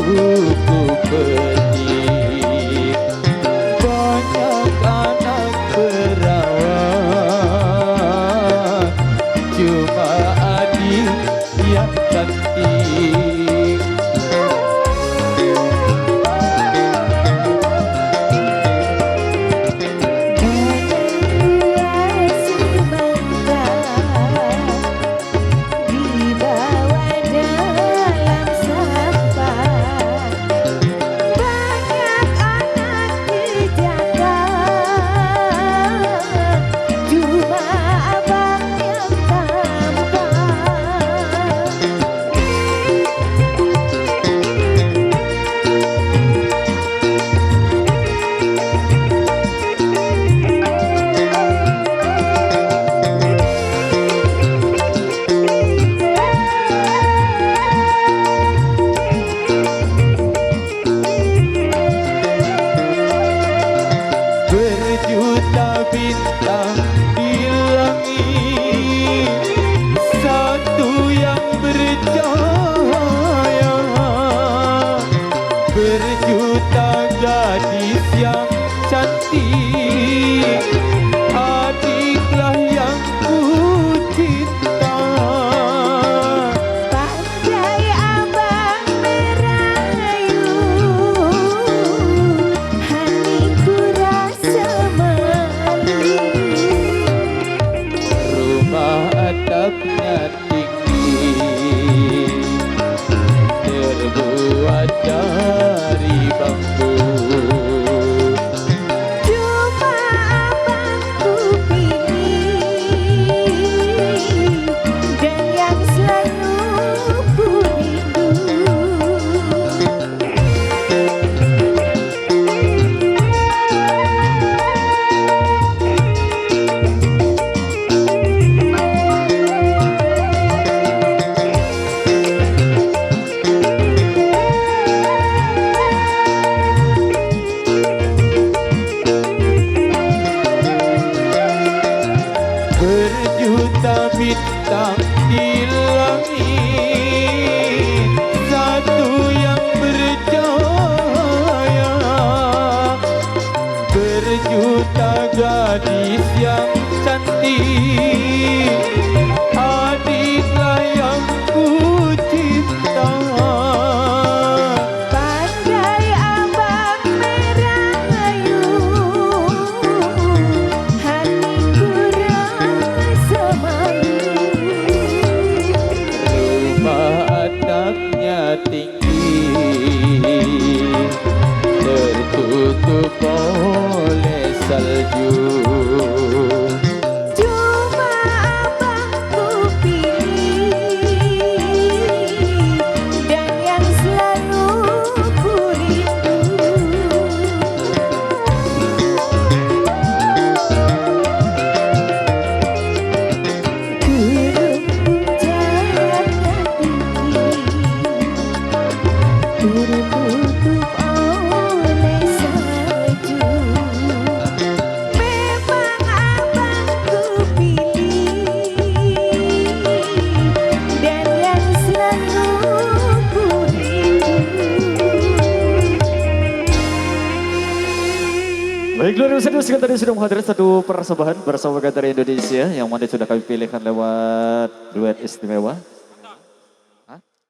ku petik. Banyak anak perawan, cuma adik yang cantik. Berjuta bintang di langit, satu yang bercahaya. Berjuta gadis yang cantik, adiklah yang ku cinta. Pandai abang merayu, hatiku rasa malu. Rumah atapnya tinggi, terbuat dari bambu. Cuma abang ku pilih, dan yang selalu ku rindu. Berjuta bintang di langit, satu yang bercahaya. Berjuta gadis yang cantik, adiklah yang ku cinta. Pandai abang merayu, hatiku rasa malu. Rumah atapnya tinggi, tertutup oleh salju. Cuma abang ku pilih, dan yang selalu ku rindu. Turun puncaknya tinggi, tertutup oleh salju. Memang abang ku pilih, dan yang selalu ku rindu. Baik, luar biasa sekian tadi sudah menghadirkan satu persembahan bersama Gantari Indonesia yang mana sudah kami pilihkan lewat duet istimewa.